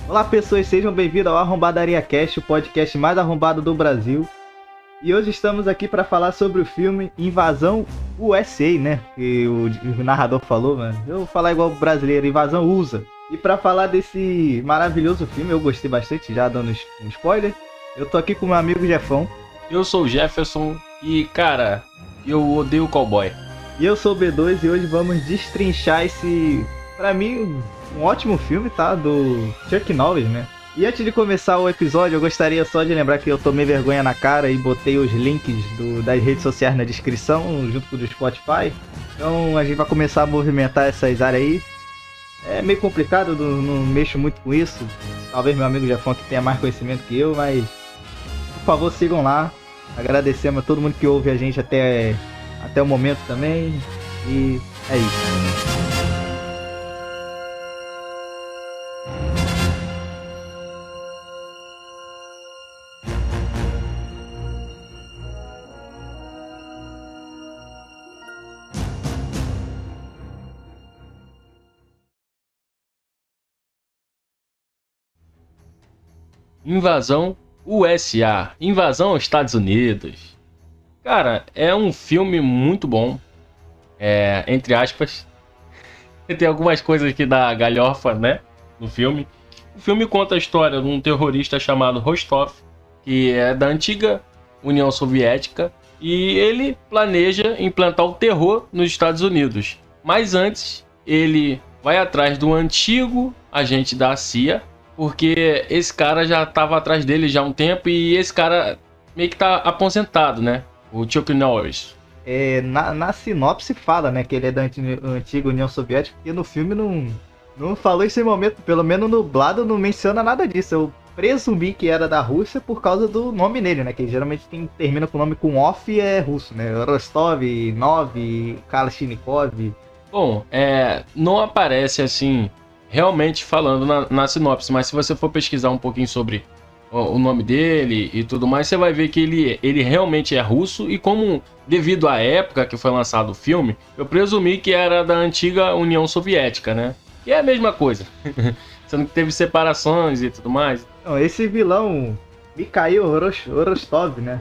Olá pessoas, sejam bem-vindos ao Arrombadaria Cast, o podcast mais arrombado do Brasil. E hoje estamos aqui para falar sobre o filme Invasão USA, né? Que o narrador falou, mano. Eu vou falar igual brasileiro, Invasão USA. E para falar desse maravilhoso filme, eu gostei bastante, já dando um spoiler. Eu tô aqui com meu amigo Jeffão. Eu sou o Jefferson e, cara, eu odeio cowboy. E eu sou o B2 e hoje vamos destrinchar esse, pra mim, um ótimo filme, tá? Do Chuck Norris, né? E antes de começar o episódio, eu gostaria só de lembrar que eu tomei vergonha na cara e botei os links das redes sociais na descrição, junto com o do Spotify. Então a gente vai começar a movimentar essas áreas aí. É meio complicado, não mexo muito com isso. Talvez meu amigo Jefão que tenha mais conhecimento que eu, mas por favor sigam lá. Agradecemos a todo mundo que ouve a gente até o momento também. E é isso. Invasão USA, Invasão aos Estados Unidos. Cara, é um filme muito bom, entre aspas. Tem algumas coisas que dá galhofa, né, no filme. O filme conta a história de um terrorista chamado Rostov, que é da antiga União Soviética, e ele planeja implantar o terror nos Estados Unidos. Mas antes, ele vai atrás do antigo agente da CIA, porque esse cara já estava atrás dele já há um tempo e esse cara meio que tá aposentado, né? O Chuck Norris. Na sinopse fala, né, que ele é da antiga União Soviética, porque no filme não falou esse momento, pelo menos no dublado não menciona nada disso. Eu presumi que era da Rússia por causa do nome nele, né, que geralmente quem termina com o nome com off é russo, né? Rostov, Nov, Kalashnikov. Bom, não aparece assim realmente falando na sinopse, mas se você for pesquisar um pouquinho sobre o nome dele e tudo mais, você vai ver que ele realmente é russo, e como devido à época que foi lançado o filme, eu presumi que era da antiga União Soviética, né? Que é a mesma coisa, sendo que teve separações e tudo mais. Não, esse vilão, Mikhail Rostov, né?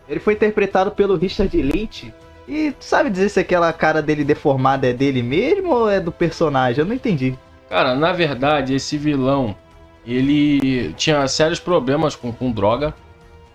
Ele foi interpretado pelo Richard Lynch. E tu sabe dizer se aquela cara dele deformada é dele mesmo ou é do personagem? Eu não entendi. Cara, na verdade, esse vilão, ele tinha sérios problemas com droga,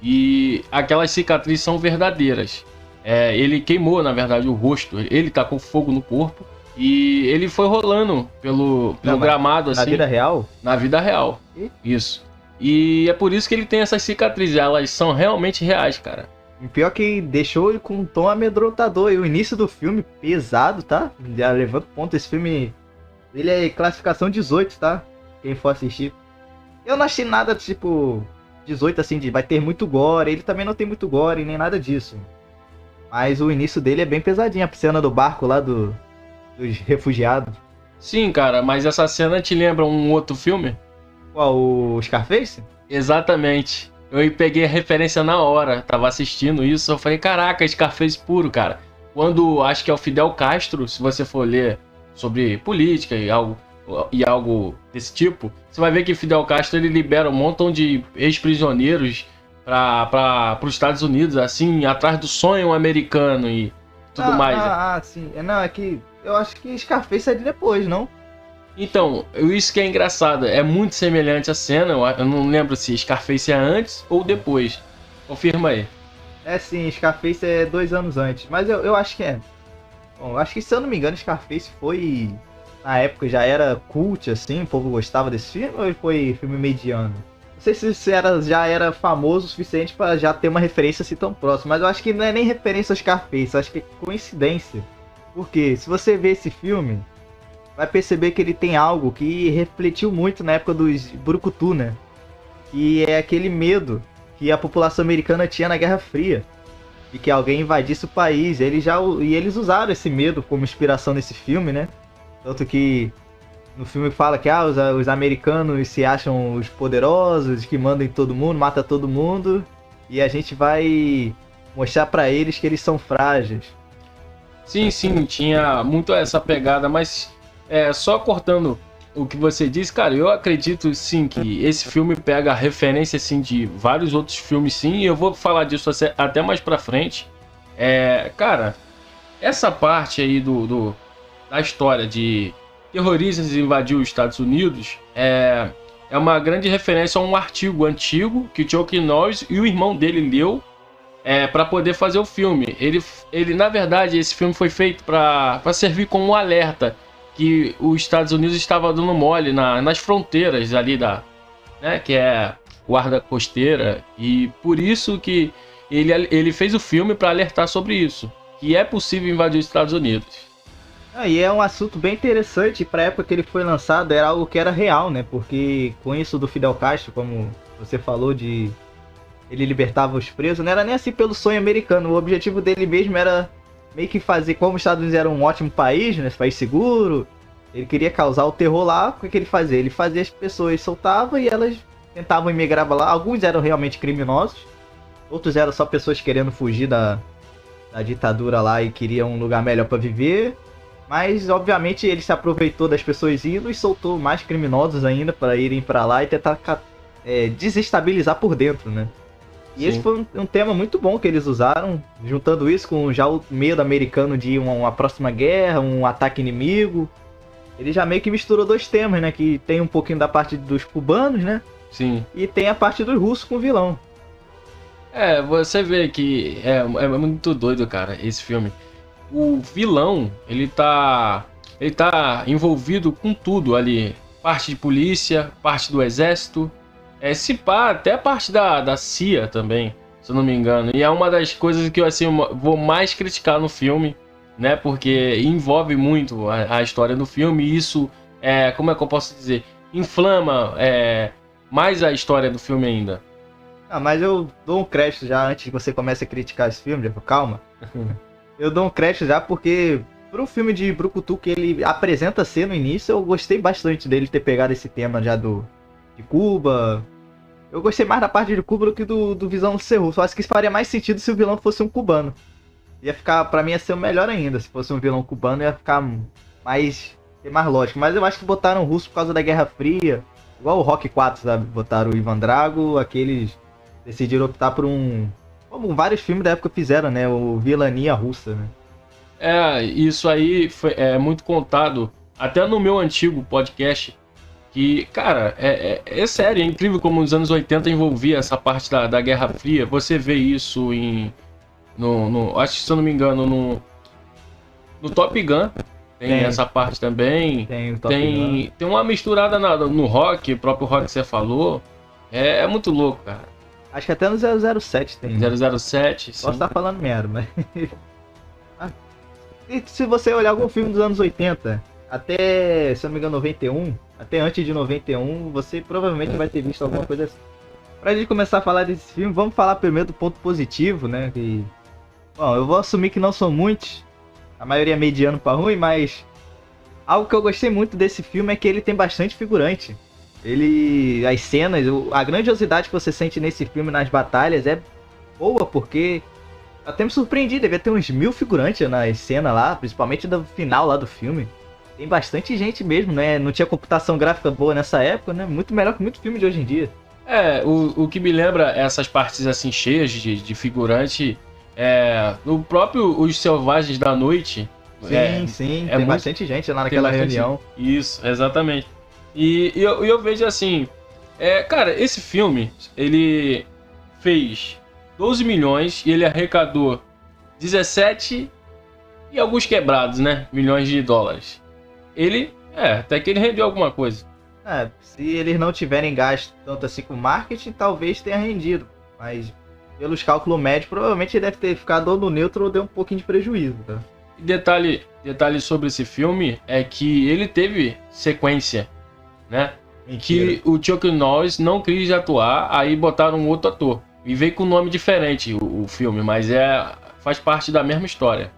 e aquelas cicatrizes são verdadeiras. Ele queimou, na verdade, o rosto, ele tá com fogo no corpo, e ele foi rolando pelo gramado, assim. Na vida real? Na vida real, isso. E é por isso que ele tem essas cicatrizes, elas são realmente reais, cara. E pior que deixou ele com um tom amedrontador, e o início do filme pesado, tá? Já levando ponto, esse filme... Ele é classificação 18, tá? Quem for assistir. Eu não achei nada tipo 18 assim, vai ter muito gore. Ele também não tem muito gore, nem nada disso. Mas o início dele é bem pesadinho. A cena do barco lá dos refugiados. Sim, cara, mas essa cena te lembra um outro filme? Qual? O Scarface? Exatamente. Eu peguei a referência na hora. Tava assistindo isso, eu falei, caraca, Scarface puro, cara. Quando, acho que é o Fidel Castro, se você for ler sobre política e algo desse tipo, você vai ver que Fidel Castro ele libera um montão de ex-prisioneiros para os Estados Unidos, assim, atrás do sonho americano e tudo mais. Sim. Não, é que eu acho que Scarface é de depois, não? Então, isso que é engraçado, é muito semelhante a cena, eu não lembro se Scarface é antes ou depois. Confirma aí. É sim, Scarface é 2 anos antes, mas eu acho que é. Bom, eu acho que, se eu não me engano, Scarface foi... Na época já era cult, assim, o povo gostava desse filme, ou ele foi filme mediano? Não sei se já era famoso o suficiente pra já ter uma referência assim tão próxima, mas eu acho que não é nem referência ao Scarface, eu acho que é coincidência. Porque se você ver esse filme, vai perceber que ele tem algo que refletiu muito na época dos Brucutu, né? Que é aquele medo que a população americana tinha na Guerra Fria. De que alguém invadisse o país. Eles usaram esse medo como inspiração nesse filme, né? Tanto que no filme fala que os americanos se acham os poderosos, que mandam em todo mundo, mata todo mundo. E a gente vai mostrar pra eles que eles são frágeis. Sim, tinha muito essa pegada, mas só cortando o que você disse, cara, eu acredito sim que esse filme pega a referência assim, de vários outros filmes, sim, e eu vou falar disso até mais pra frente. Cara, essa parte aí da história de terroristas invadiu os Estados Unidos é uma grande referência a um artigo antigo que o Chuck Norris e o irmão dele leu para poder fazer o filme. Ele, na verdade, esse filme foi feito para servir como um alerta que os Estados Unidos estavam dando mole nas fronteiras ali que é guarda costeira, e por isso que ele fez o filme para alertar sobre isso, que é possível invadir os Estados Unidos. E é um assunto bem interessante, para a época que ele foi lançado era algo que era real, né? Porque com isso do Fidel Castro, como você falou, de ele libertava os presos, não era nem assim pelo sonho americano, o objetivo dele mesmo era meio que fazer, como os Estados Unidos era um ótimo país, né? Esse país seguro, ele queria causar o terror lá. O que ele fazia? Ele fazia as pessoas, soltava e elas tentavam emigrar lá. Alguns eram realmente criminosos, outros eram só pessoas querendo fugir da ditadura lá e queriam um lugar melhor para viver. Mas, obviamente, ele se aproveitou das pessoas indo e soltou mais criminosos ainda para irem para lá e tentar desestabilizar por dentro, né? E Sim. Esse foi um tema muito bom que eles usaram, juntando isso com já o medo americano de uma próxima guerra, um ataque inimigo. Ele já meio que misturou dois temas, né? Que tem um pouquinho da parte dos cubanos, né? Sim. E tem a parte dos russos com o vilão. Você vê que é muito doido, cara, esse filme. O vilão, ele tá envolvido com tudo ali. Parte de polícia, parte do exército. Se pá, até parte da CIA também, se eu não me engano. E é uma das coisas que eu assim, vou mais criticar no filme, né? Porque envolve muito a história do filme. E isso, como é que eu posso dizer? Inflama mais a história do filme ainda. Mas eu dou um crédito já antes que você comece a criticar esse filme, calma. Eu dou um crédito já porque pro filme de Brucutu que ele apresenta ser no início, eu gostei bastante dele ter pegado esse tema já de Cuba. Eu gostei mais da parte de Cuba do que do Visão do Ser Russo. Eu acho que isso faria mais sentido se o vilão fosse um cubano. Ia ficar, pra mim, ia ser o melhor ainda. Se fosse um vilão cubano, ia ficar mais lógico. Mas eu acho que botaram o russo por causa da Guerra Fria. Igual o Rock 4, sabe? Botaram o Ivan Drago, aqueles decidiram optar por como vários filmes da época fizeram, né? O Vilania Russa, né? Isso aí é muito contado, até no meu antigo podcast, que, cara, é sério, é incrível como nos anos 80 envolvia essa parte da Guerra Fria. Você vê isso acho que, se eu não me engano, no Top Gun, tem essa parte também. Tem o Top Gun. Tem uma misturada no rock, o próprio rock que você falou. É muito louco, cara. Acho que até no 007 tem. 007, sim. Posso estar falando merda, mas... E se você olhar algum filme dos anos 80, até, se eu não me engano, 91, até antes de 91, você provavelmente vai ter visto alguma coisa assim. Pra gente começar a falar desse filme, vamos falar primeiro do ponto positivo, né? Bom, eu vou assumir que não são muitos, a maioria é mediano pra ruim, mas algo que eu gostei muito desse filme é que ele tem bastante figurante. As cenas, a grandiosidade que você sente nesse filme nas batalhas é boa, porque eu até me surpreendi, devia ter uns 1000 figurantes na cena lá, principalmente do final lá do filme. Tem bastante gente mesmo, né? Não tinha computação gráfica boa nessa época, né? Muito melhor que muito filme de hoje em dia. O que me lembra essas partes assim cheias de figurante, no próprio Os Selvagens da Noite. Sim, tem bastante gente lá naquela reunião. Isso, exatamente. E eu vejo assim, cara, esse filme, ele fez 12 milhões e ele arrecadou 17 e alguns quebrados, né? Milhões de dólares. Até que ele rendeu alguma coisa. Se eles não tiverem gasto tanto assim com marketing, talvez tenha rendido. Mas pelos cálculos médios, provavelmente ele deve ter ficado no neutro ou deu um pouquinho de prejuízo, tá? E detalhe sobre esse filme é que ele teve sequência, né? Mentira. Que o Chuck Norris não quis atuar, aí botaram um outro ator. E veio com um nome diferente o filme, mas faz parte da mesma história.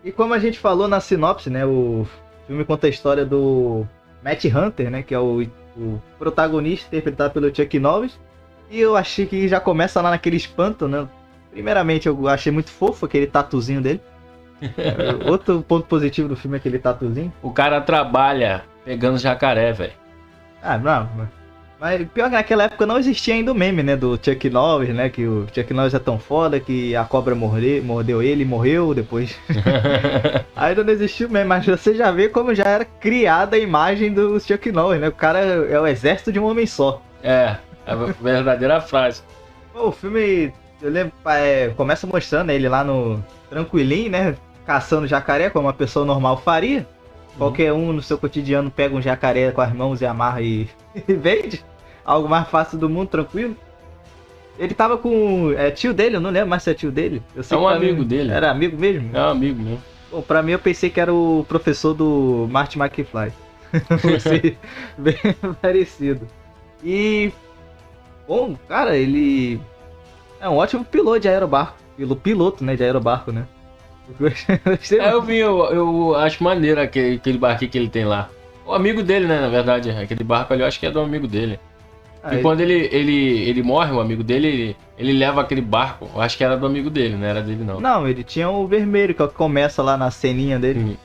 E como a gente falou na sinopse, né? O filme conta a história do Matt Hunter, né? Que é o protagonista interpretado pelo Chuck Norris. E eu achei que já começa lá naquele espanto, né? Primeiramente, eu achei muito fofo aquele tatuzinho dele. Outro ponto positivo do filme é aquele tatuzinho. O cara trabalha pegando jacaré, velho. Ah, não. Mas pior que naquela época não existia ainda o meme, né? Do Chuck Norris, né? Que o Chuck Norris é tão foda que a cobra mordeu ele e morreu depois. Ainda não existiu o meme, mas você já vê como já era criada a imagem do Chuck Norris, né? O cara é o exército de um homem só. É a verdadeira frase. Pô, o filme, eu lembro, começa mostrando ele lá no tranquilinho, né? Caçando jacaré, como uma pessoa normal faria. Qualquer um no seu cotidiano pega um jacaré com as mãos e amarra e vende. Algo mais fácil do mundo, tranquilo. Ele tava com tio dele, eu não lembro mais se é tio dele. Eu sei É um que pra amigo mim, dele. Era amigo mesmo? É um amigo mesmo. Bom, pra mim eu pensei que era o professor do Marty McFly. Você bem parecido. E, bom, cara, ele é um ótimo piloto de aerobarco. Piloto, né, de aerobarco, né? Eu vi, eu acho maneiro aquele barquinho que ele tem lá. O amigo dele, né, na verdade. Aquele barco ali eu acho que é do amigo dele. E quando ele morre, o amigo dele, ele leva aquele barco. Eu acho que era do amigo dele, não era dele não. Não, ele tinha o vermelho, que é o que começa lá na ceninha dele.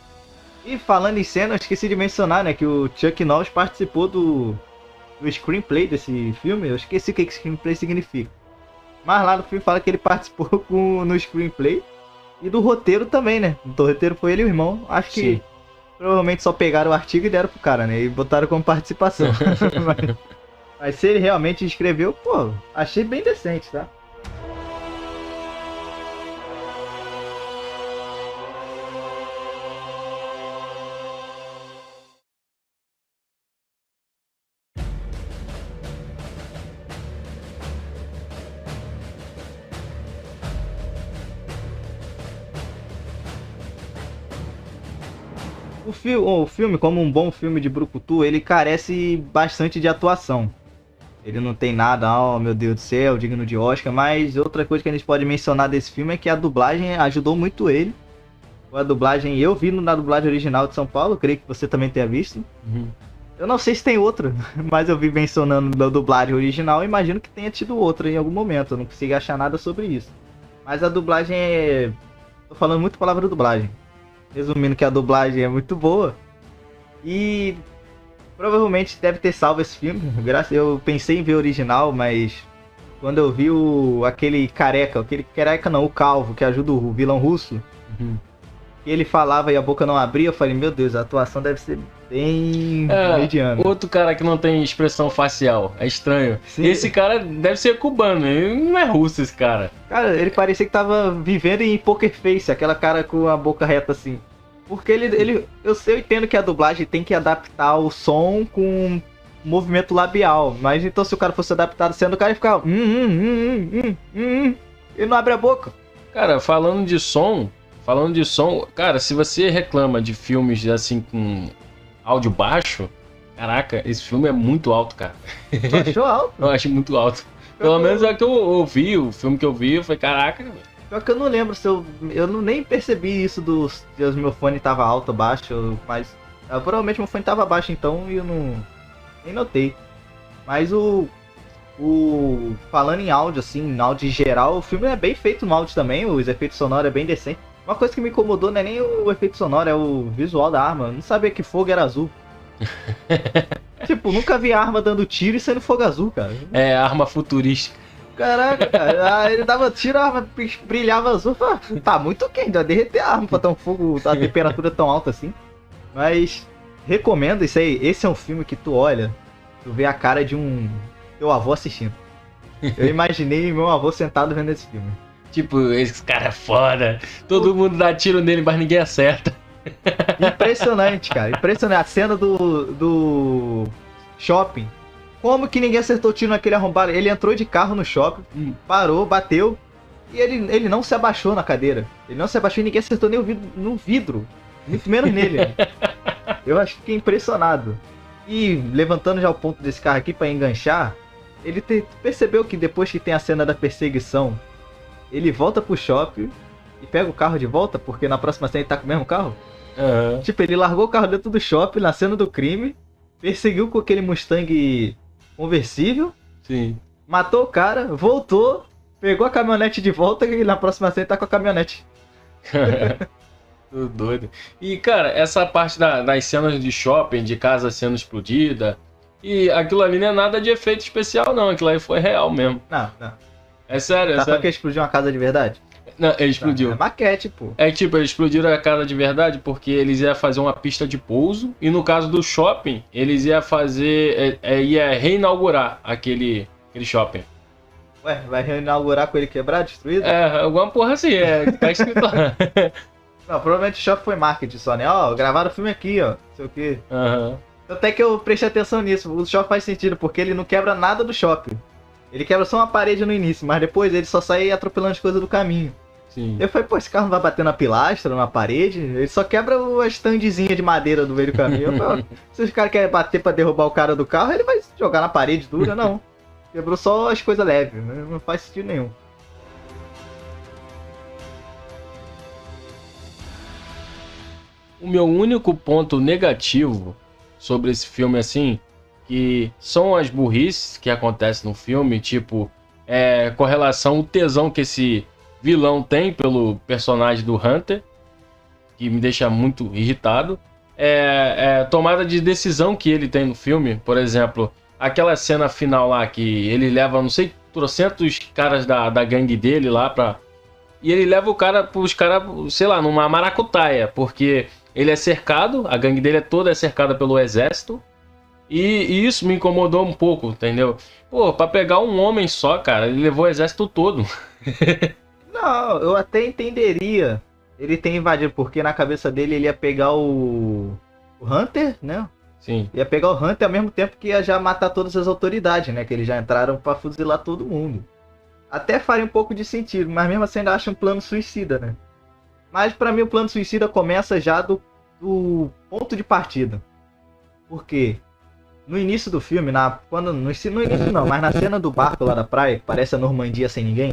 E falando em cena, eu esqueci de mencionar, né, que o Chuck Norris participou do screenplay desse filme. Eu esqueci o que screenplay significa. Mas lá no filme fala que ele participou no screenplay. E do roteiro também, né? O roteiro foi ele e o irmão. Acho que provavelmente só pegaram o artigo e deram pro cara, né? E botaram como participação. Mas se ele realmente escreveu, pô, achei bem decente, tá? O filme, como um bom filme de brucutu, ele carece bastante de atuação. Ele não tem nada, oh meu Deus do céu, digno de Oscar, mas outra coisa que a gente pode mencionar desse filme é que a dublagem ajudou muito ele. A dublagem, eu vi na dublagem original de São Paulo, creio que você também tenha visto. Eu não sei se tem outra, mas eu vi mencionando da dublagem original e imagino que tenha tido outra em algum momento, eu não consigo achar nada sobre isso. Mas a dublagem é... Tô falando muito palavra dublagem. Resumindo que a dublagem é muito boa. E provavelmente deve ter salvo esse filme. Eu pensei em ver o original, mas quando eu vi aquele careca não, o calvo que ajuda o vilão russo, e ele falava e a boca não abria, eu falei, meu Deus, a atuação deve ser bem mediana. Outro cara que não tem expressão facial, é estranho. Sim. Esse cara deve ser cubano, ele não é russo esse cara. Cara, ele parecia que tava vivendo em Poker Face, aquela cara com a boca reta assim. Porque eu entendo que a dublagem tem que adaptar o som com movimento labial. Mas então se o cara fosse adaptado sendo o cara ia ficar ele não abre a boca. Cara, falando de som, cara, se você reclama de filmes assim com áudio baixo, caraca, esse filme é muito alto, cara. Tu achou alto? Eu acho muito alto. Pelo menos é que eu ouvi, o filme que eu vi, eu falei, caraca. Pior que eu não lembro se eu não nem percebi isso se o meu fone tava alto ou baixo, mas provavelmente meu fone tava baixo então e eu nem notei. Mas falando em áudio, assim, em áudio em geral, o filme é bem feito no áudio também, os efeitos sonoros é bem decente. Uma coisa que me incomodou não é nem o efeito sonoro, é o visual da arma. Eu não sabia que fogo era azul. Tipo, nunca vi arma dando tiro e sendo fogo azul, cara. É, arma futurística. Caraca, cara, ele dava tiro, a arma brilhava azul. Tá muito quente, vai derreter a arma pra ter um fogo, a temperatura tão alta assim. Mas recomendo isso aí. Esse é um filme que tu olha, tu vê a cara de teu avô assistindo. Eu imaginei meu avô sentado vendo esse filme. Tipo, esse cara é foda. Todo mundo dá tiro nele, mas ninguém acerta. Impressionante, cara. Impressionante. A cena do shopping. Como que ninguém acertou tiro naquele arrombado? Ele entrou de carro no shopping, parou, bateu. E ele não se abaixou na cadeira. Ele não se abaixou e ninguém acertou nem no vidro. Muito menos nele. Eu acho que fiquei impressionado. E levantando já o ponto desse carro aqui pra enganchar, ele percebeu que depois que tem a cena da perseguição, ele volta pro shopping e pega o carro de volta, porque na próxima cena ele tá com o mesmo carro. Uhum. Tipo, ele largou o carro dentro do shopping na cena do crime, perseguiu com aquele Mustang conversível, sim, matou o cara, voltou, pegou a caminhonete de volta e na próxima cena tá com a caminhonete. Tudo doido. E, cara, essa parte das cenas de shopping, de casa sendo explodida, E aquilo ali não é nada de efeito especial, não. Aquilo aí foi real mesmo. Não. É sério, é Tá falando sério. que explodiu uma casa de verdade? Não, ele explodiu. É maquete, pô. É tipo, eles explodiram a casa de verdade porque eles iam fazer uma pista de pouso. E no caso do shopping, eles iam fazer. Ia reinaugurar aquele shopping. Ué, vai reinaugurar com ele quebrado, destruído? É, alguma porra assim, tá escrito lá. Não, provavelmente o shopping foi marketing só, né? Ó, gravaram o filme aqui, ó. Não sei o quê. Aham. Até que eu prestei atenção nisso. O shopping faz sentido, porque ele não quebra nada do shopping. Ele quebra só uma parede no início, mas depois ele só sai atropelando as coisas do caminho. Sim. Eu falei, pô, esse carro não vai bater na pilastra, na parede? Ele só quebra a standzinha de madeira do meio do caminho. Eu falei, ó, se os caras querem bater pra derrubar o cara do carro, ele vai jogar na parede dura, não. Quebrou só as coisas leves, né? Não faz sentido nenhum. O meu único ponto negativo sobre esse filme, assim, que são as burrices que acontecem no filme, tipo, com relação ao tesão que esse vilão tem pelo personagem do Hunter, que me deixa muito irritado. Tomada de decisão que ele tem no filme, por exemplo, aquela cena final lá que ele leva, não sei, trocentos caras da gangue dele lá pra... E ele leva os caras, sei lá, numa maracutaia, porque ele é cercado, a gangue dele toda é cercada pelo exército, e isso me incomodou um pouco, entendeu? Pô, pra pegar um homem só, cara, ele levou o exército todo. Não, eu até entenderia ele ter invadido, porque na cabeça dele ele ia pegar o Hunter, né? Sim. Ia pegar o Hunter ao mesmo tempo que ia já matar todas as autoridades, né? Que eles já entraram pra fuzilar todo mundo. Até faria um pouco de sentido, mas mesmo assim ainda acho um plano suicida, né? Mas pra mim o plano suicida começa já do ponto de partida. Porque no início do filme, no início não, mas na cena do barco lá da praia, que parece a Normandia sem ninguém,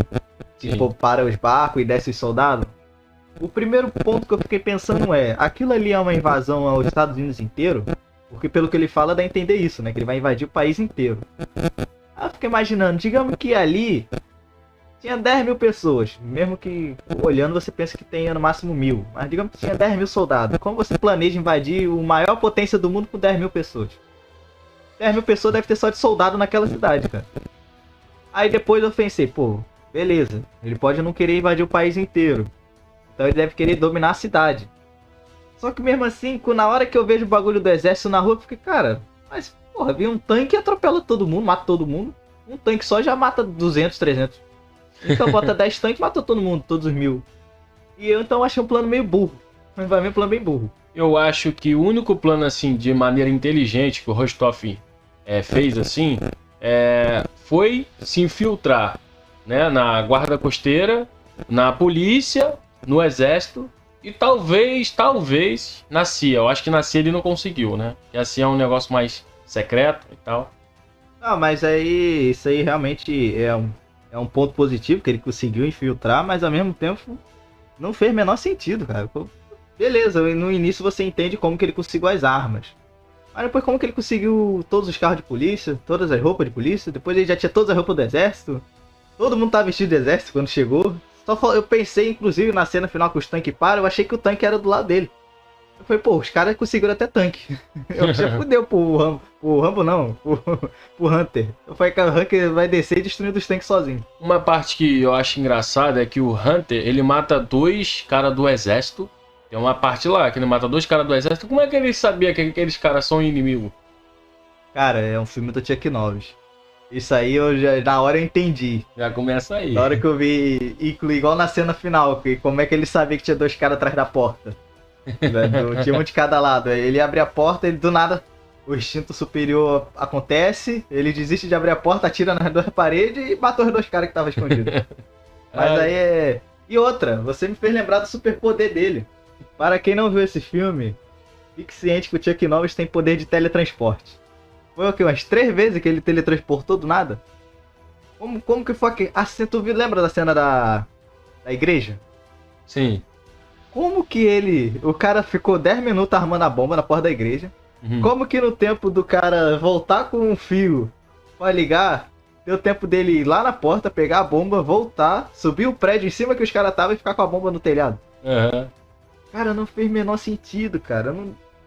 tipo, para os barcos e desce os soldados. O primeiro ponto que eu fiquei pensando aquilo ali é uma invasão aos Estados Unidos inteiro? Porque pelo que ele fala dá a entender isso, né? Que ele vai invadir o país inteiro. Aí eu fiquei imaginando, digamos que ali tinha 10 mil pessoas. Mesmo que olhando você pensa que tenha no máximo 1000. Mas digamos que tinha 10 mil soldados. Como você planeja invadir o maior potência do mundo com 10 mil pessoas? 10 mil pessoas deve ter só de soldado naquela cidade, cara. Aí depois eu pensei, pô, beleza. Ele pode não querer invadir o país inteiro. Então ele deve querer dominar a cidade. Só que mesmo assim, na hora que eu vejo o bagulho do exército na rua, eu fiquei, cara, mas porra, vem um tanque e atropela todo mundo, mata todo mundo. Um tanque só já mata 200, 300. Então bota 10 tanques e mata todo mundo, todos os 1000. E eu então achei um plano meio burro. Mas vai ver um plano bem burro. Eu acho que o único plano, assim, de maneira inteligente que o Rostov fez, assim, foi se infiltrar, né, na guarda costeira, na polícia, no exército e talvez na CIA. Eu acho que na CIA ele não conseguiu, né? Porque a CIA é um negócio mais secreto e tal. Não, mas aí isso aí realmente é um ponto positivo, que ele conseguiu infiltrar, mas ao mesmo tempo não fez o menor sentido, cara. Beleza, no início você entende como que ele conseguiu as armas. Mas depois como que ele conseguiu todos os carros de polícia, todas as roupas de polícia, depois ele já tinha todas as roupas do exército. Todo mundo tava vestido de exército quando chegou. Eu pensei, inclusive, na cena final que os tanques param, eu achei que o tanque era do lado dele. Eu falei, pô, os caras conseguiram até tanque. Eu já fudeu pro Rambo não, pro Hunter. Eu falei que o Hunter vai descer e destruindo os tanques sozinho. Uma parte que eu acho engraçada é que o Hunter, ele mata 2 caras do exército. Tem uma parte lá que ele mata 2 caras do exército. Como é que ele sabia que aqueles caras são inimigos? Cara, é um filme do Chuck Norris. Isso aí na hora eu entendi. Já começa aí. Na hora que eu vi, igual na cena final, que como é que ele sabia que tinha 2 caras atrás da porta? Tinha um de cada lado. Aí ele abre a porta e do nada o instinto superior acontece, ele desiste de abrir a porta, atira nas 2 paredes e matou os 2 caras que estavam escondidos. Mas aí E outra, você me fez lembrar do superpoder dele. Para quem não viu esse filme, fique ciente que o Chuck Norris tem poder de teletransporte. Foi o que? Umas 3 vezes que ele teletransportou do nada? Como que foi aqui? Lembra da cena da igreja? Sim. Como que o cara ficou 10 minutos armando a bomba na porta da igreja? Uhum. Como que no tempo do cara voltar com um fio pra ligar, deu tempo dele ir lá na porta, pegar a bomba, voltar, subir o prédio em cima que os caras estavam e ficar com a bomba no telhado? Uhum. Cara, não fez o menor sentido, cara.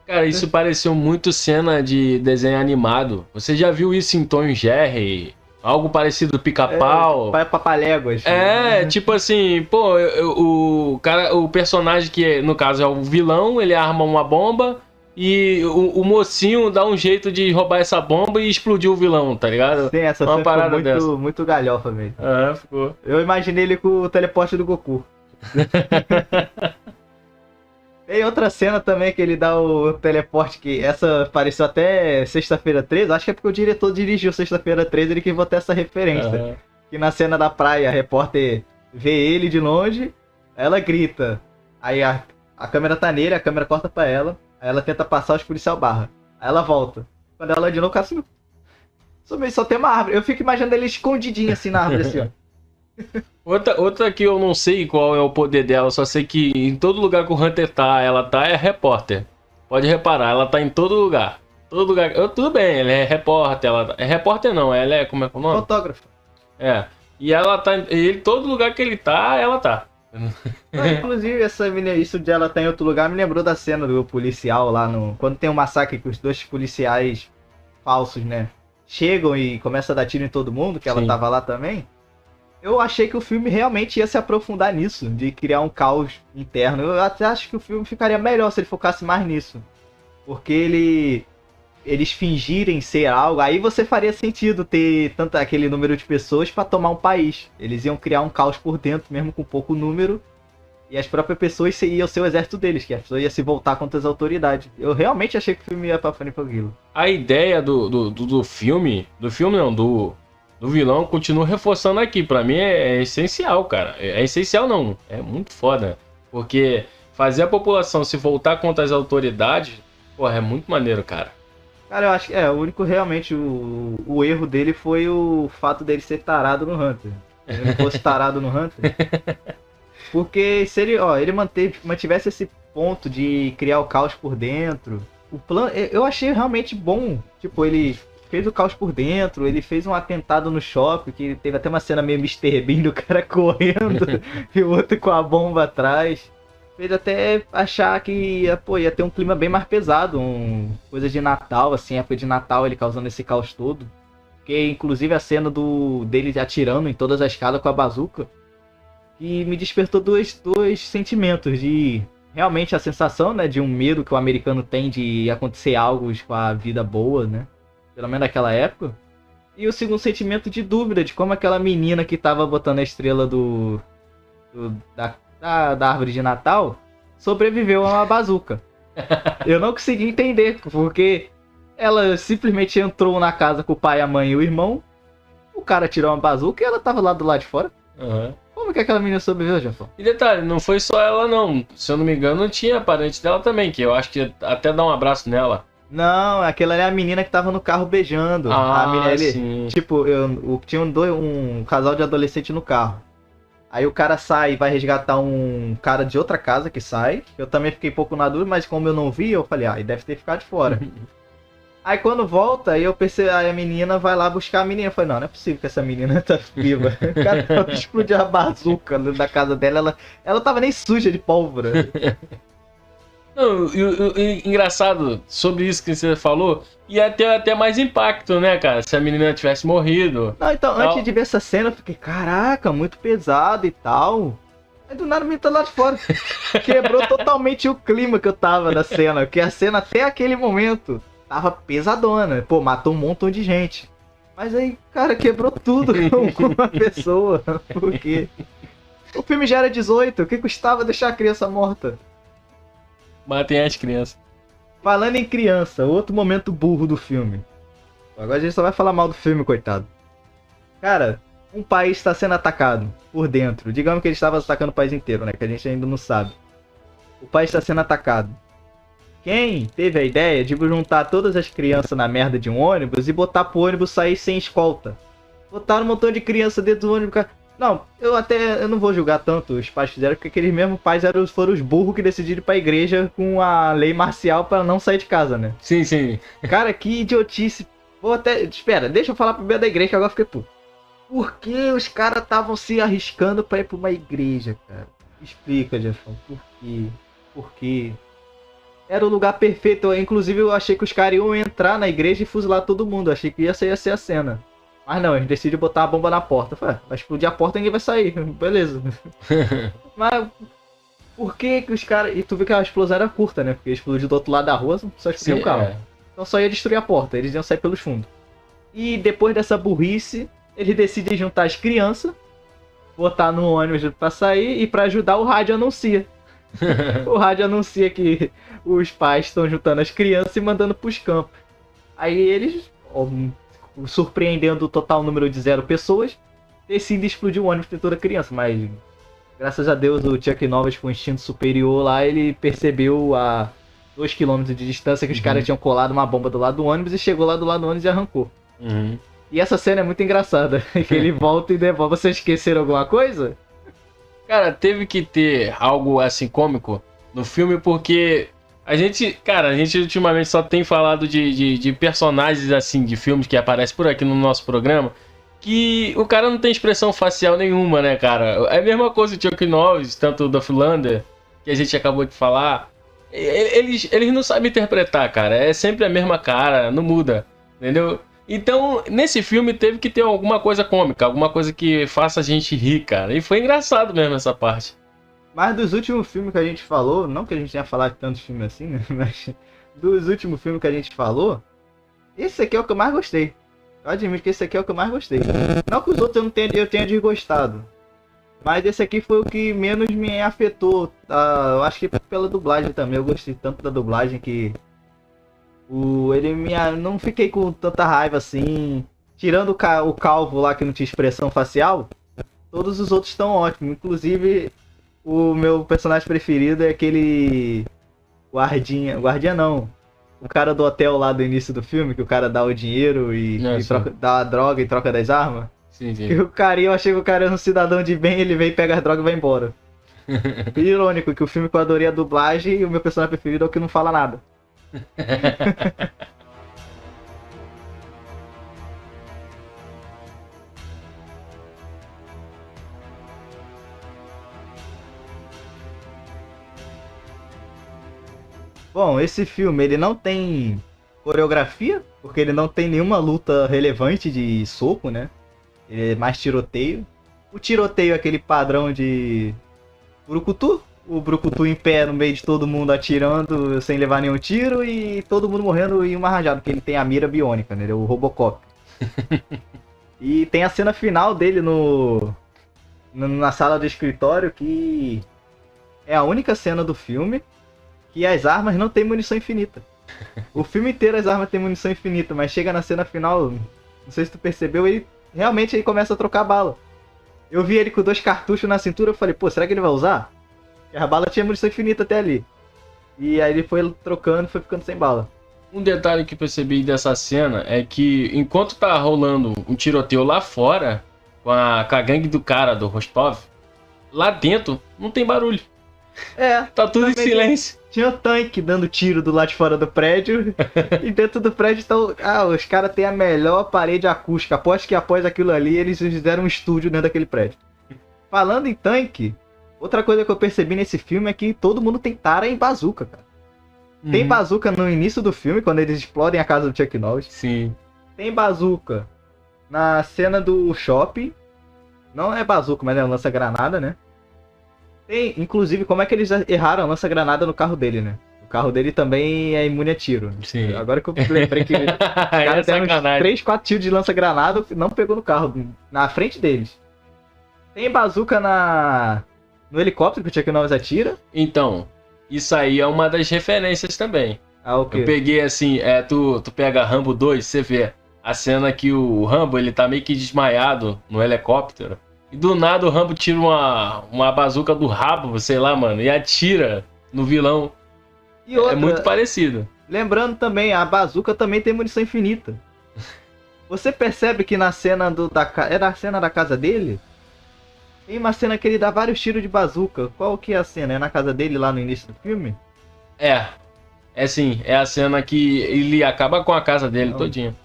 Cara, isso pareceu muito cena de desenho animado. Você já viu isso em Tom e Jerry? Algo parecido do Pica-Pau? Papaléguas. É, tipo assim, pô, o cara, o personagem que no caso é o vilão, ele arma uma bomba e o mocinho dá um jeito de roubar essa bomba e explodir o vilão, tá ligado? Sim, essa Uma cena parada ficou dessa. muito galhofa, velho. Ah, ficou. Eu imaginei ele com o teleporte do Goku. Tem outra cena também que ele dá o teleporte, que essa apareceu até Sexta-feira 13. Acho que é porque o diretor dirigiu Sexta-feira 13, ele quis botar essa referência. Aham. Que na cena da praia, a repórter vê ele de longe, ela grita. Aí a câmera tá nele, a câmera corta pra ela, aí ela tenta passar, os policial barra. Aí ela volta. Quando ela de novo, o cara assim, só tem uma árvore. Eu fico imaginando ele escondidinho assim na árvore, assim, ó. Outra que eu não sei qual é o poder dela, só sei que em todo lugar que o Hunter tá, ela tá, é repórter. Pode reparar, ela tá em todo lugar. Todo lugar. Tudo bem, ela é repórter, é repórter não, ela é, como é que é o nome? Fotógrafo. É. E ela tá em todo lugar que ele tá, ela tá. Inclusive, isso de ela tá em outro lugar me lembrou da cena do policial lá no. Quando tem um massacre que os dois policiais falsos, né? Chegam e começam a dar tiro em todo mundo, que ela Sim. tava lá também. Eu achei que o filme realmente ia se aprofundar nisso, de criar um caos interno. Eu até acho que o filme ficaria melhor se ele focasse mais nisso. Porque eles fingirem ser algo, aí você faria sentido ter tanto aquele número de pessoas pra tomar um país. Eles iam criar um caos por dentro, mesmo com pouco número. E as próprias pessoas iam ser o exército deles, que as pessoas iam se voltar contra as autoridades. Eu realmente achei que o filme ia pra frente pra aquilo. A ideia do filme. Do filme não, do vilão, continua reforçando aqui. Pra mim é essencial, cara. É essencial não. É muito foda. Porque fazer a população se voltar contra as autoridades, porra, é muito maneiro, cara. Cara, eu acho que o único realmente o erro dele foi o fato dele ser tarado no Hunter. Se ele não fosse tarado no Hunter. Porque se ele mantivesse esse ponto de criar o caos por dentro, o plano, eu achei realmente bom. Tipo, ele fez o caos por dentro, ele fez um atentado no shopping, que teve até uma cena meio Mr. Bean do cara correndo e o outro com a bomba atrás. Fez até achar que ia ter um clima bem mais pesado, coisa de Natal, assim, época de Natal, ele causando esse caos todo. Porque, inclusive, a cena dele atirando em todas as casas com a bazuca, que me despertou dois sentimentos, de realmente a sensação, né, de um medo que o americano tem de acontecer algo com a vida boa, né, pelo menos naquela época. E o segundo sentimento de dúvida, de como aquela menina que tava botando a estrela da árvore de Natal sobreviveu a uma bazuca. Eu não consegui entender, porque ela simplesmente entrou na casa com o pai, a mãe e o irmão, o cara tirou uma bazuca e ela tava lá do lado de fora. Uhum. Como que aquela menina sobreviveu, Jafão? E detalhe, não foi só ela não. Se eu não me engano, tinha parente dela também, que eu acho que até dá um abraço nela. Não, aquela é a menina que tava no carro beijando. A menina, Sim. tipo, tinha um casal de adolescente no carro. Aí o cara sai e vai resgatar um cara de outra casa que sai. Eu também fiquei pouco na dúvida, mas como eu não vi, eu falei, ele deve ter ficado de fora. Aí quando volta, aí eu percebi, aí a menina vai lá buscar a menina. Eu falei, não é possível que essa menina tá viva. O cara explodiu a bazuca da casa dela, ela tava nem suja de pólvora. Não, engraçado, sobre isso que você falou, ia ter até mais impacto, né, cara? Se a menina tivesse morrido. Não, então, antes de ver essa cena, eu fiquei, caraca, muito pesado e tal. Aí do nada me tá lá de fora. Quebrou totalmente o clima que eu tava da cena. Porque a cena até aquele momento tava pesadona. Pô, matou um montão de gente. Mas aí, cara, quebrou tudo com uma pessoa. Por quê? O filme já era 18, o que custava deixar a criança morta? Matem as crianças. Falando em criança, outro momento burro do filme. Agora a gente só vai falar mal do filme, coitado. Cara, um país está sendo atacado por dentro. Digamos que ele estava atacando o país inteiro, né? Que a gente ainda não sabe. O país está sendo atacado. Quem teve a ideia de juntar todas as crianças na merda de um ônibus e botar pro ônibus sair sem escolta? Botaram um montão de criança dentro do ônibus. Não, eu não vou julgar tanto os pais fizeram, porque aqueles mesmos pais foram os burros que decidiram ir pra igreja com a lei marcial para não sair de casa, né? Sim, sim. Cara, que idiotice. Espera, deixa eu falar primeiro da igreja que agora fiquei puto. Por que os caras estavam se arriscando pra ir pra uma igreja, cara? Explica, Jeffão, por quê? Por quê? era o lugar perfeito. Inclusive, eu achei que os caras iam entrar na igreja e fuzilar todo mundo. Eu achei que ia ser a cena. Mas não, eles decidem botar a bomba na porta. Eu falei, vai explodir a porta e ninguém vai sair. Beleza. Mas por que os caras... E tu viu que a explosão era curta, né? Porque explodiu do outro lado da rua, só explodiu um carro. É. Então só ia destruir a porta, eles iam sair pelos fundos. E depois dessa burrice, eles decidem juntar as crianças, botar no ônibus pra sair e pra ajudar o rádio anuncia. O rádio anuncia que os pais estão juntando as crianças e mandando pros campos. Aí eles, surpreendendo o total número de 0 pessoas, decidem explodir o ônibus de toda a criança. Mas, graças a Deus, o Chuck Norris com o instinto superior lá, ele percebeu a 2 km de distância que os caras tinham colado uma bomba do lado do ônibus e chegou lá do lado do ônibus e arrancou. E essa cena é muito engraçada, que ele volta e devolve. Vocês esqueceram alguma coisa? Cara, teve que ter algo assim cômico no filme porque a gente ultimamente só tem falado de personagens assim, de filmes que aparecem por aqui no nosso programa, que o cara não tem expressão facial nenhuma, né, cara? É a mesma coisa de Chuck Norris, tanto do Philander, que a gente acabou de falar. Eles não sabem interpretar, cara. É sempre a mesma cara, não muda, entendeu? Então, nesse filme teve que ter alguma coisa cômica, alguma coisa que faça a gente rir, cara. E foi engraçado mesmo essa parte. Mas dos últimos filmes que a gente falou, não que a gente tenha falado de tantos filmes assim, né? Mas dos últimos filmes que a gente falou, esse aqui é o que eu mais gostei. Eu admito que esse aqui é o que eu mais gostei. Não que os outros eu tenha desgostado. Mas esse aqui foi o que menos me afetou. Eu acho que pela dublagem também. Eu gostei tanto da dublagem que... não fiquei com tanta raiva assim. Tirando o calvo lá que não tinha expressão facial, todos os outros estão ótimos. Inclusive, o meu personagem preferido é aquele guardinha. Guardinha não. O cara do hotel lá do início do filme, que o cara dá o dinheiro e dá a droga e troca das armas. Sim. E o cara, eu achei que o cara era um cidadão de bem, ele vem, pega as drogas e vai embora. Irônico que o filme que eu adorei a dublagem e o meu personagem preferido é o que não fala nada. Bom, esse filme ele não tem coreografia, porque ele não tem nenhuma luta relevante de soco, né? Ele é mais tiroteio. O tiroteio é aquele padrão de brucutu. O brucutu em pé no meio de todo mundo atirando sem levar nenhum tiro e todo mundo morrendo em uma rajada, porque ele tem a mira biônica, né? Ele é o Robocop. E tem a cena final dele na sala do escritório, que é a única cena do filme que as armas não tem munição infinita. O filme inteiro as armas têm munição infinita, mas chega na cena final, não sei se tu percebeu, ele realmente começa a trocar bala. Eu vi ele com 2 cartuchos na cintura, eu falei, pô, será que ele vai usar? Porque a bala tinha munição infinita até ali. E aí ele foi trocando e foi ficando sem bala. Um detalhe que percebi dessa cena é que enquanto tá rolando um tiroteio lá fora, com a gangue do cara, do Rostov, lá dentro não tem barulho. Tá tudo em silêncio. Tinha um tanque dando tiro do lado de fora do prédio. E dentro do prédio estão... os caras têm a melhor parede acústica. Aposto que após aquilo ali eles fizeram um estúdio dentro daquele prédio. Falando em tanque, outra coisa que eu percebi nesse filme é que todo mundo tem tara em bazuca, cara. Tem bazuca no início do filme, quando eles explodem a casa do Chuck Norris. Sim. Tem bazuca na cena do shopping. Não é bazuca, mas é lança-granada, né? Tem, inclusive, como é que eles erraram a lança-granada no carro dele, né? O carro dele também é imune a tiro. Sim. Agora que eu lembrei que o cara deram uns 3, 4 tiros de lança-granada, não pegou no carro, na frente deles. Tem bazuca no helicóptero que o Chuck Norris atira. Então, isso aí é uma das referências também. O quê? Eu peguei assim, tu pega Rambo 2, você vê a cena que o Rambo, ele tá meio que desmaiado no helicóptero. E do nada o Rambo tira uma bazuca do rabo, sei lá, mano, e atira no vilão. E outra, é muito parecido. Lembrando também, a bazuca também tem munição infinita. Você percebe que na cena era a cena da casa dele? Tem uma cena que ele dá vários tiros de bazuca. Qual que é a cena? É na casa dele lá no início do filme? É sim, é a cena que ele acaba com a casa dele todinha.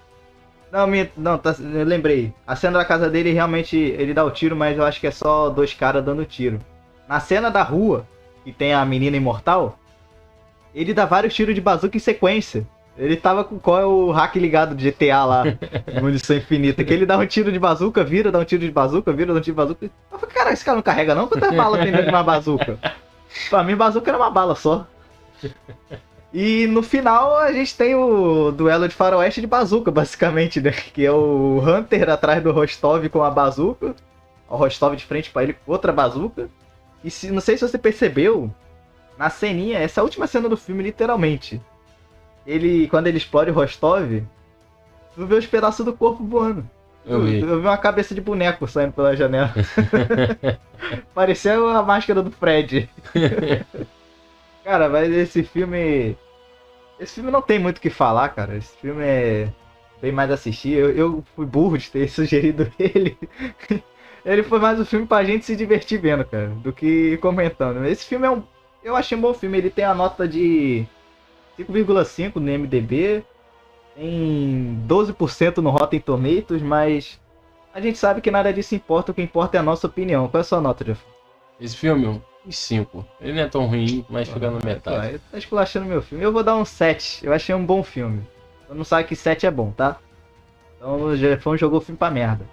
Não, eu lembrei. A cena da casa dele, realmente, ele dá o tiro, mas eu acho que é só 2 caras dando tiro. Na cena da rua, que tem a menina imortal, ele dá vários tiros de bazuca em sequência. Ele tava com qual é o hack ligado do GTA lá, munição infinita, que ele dá um tiro de bazuca, vira, dá um tiro de bazuca, vira, dá um tiro de bazuca. Eu falei, cara, esse cara não carrega não? Quantas balas tem dentro de uma bazuca? Pra mim, bazuca era uma bala só. E no final a gente tem o duelo de faroeste de bazuca, basicamente, né? Que é o Hunter atrás do Rostov com a bazuca, o Rostov de frente pra ele com outra bazuca. E não sei se você percebeu, na ceninha, essa última cena do filme, literalmente, quando ele explode o Rostov, tu vê os pedaços do corpo voando. Eu vi. Eu vi uma cabeça de boneco saindo pela janela. Parecia a máscara do Fred. Cara, mas esse filme não tem muito o que falar, cara. Esse filme é bem mais assistir. Eu fui burro de ter sugerido ele. Ele foi mais um filme pra gente se divertir vendo, cara, do que comentando. Esse filme eu achei um bom filme. Ele tem a nota de 5,5 no IMDb, tem 12% no Rotten Tomatoes, mas a gente sabe que nada disso importa. O que importa é a nossa opinião. Qual é a sua nota, Jeff? Esse filme, um 5. Ele não é tão ruim, mas chegando na metade. Tá esculachando meu filme. Eu vou dar um 7. Eu achei um bom filme. Eu não sabe que 7 é bom, tá? Então o Jefão jogou o filme pra merda.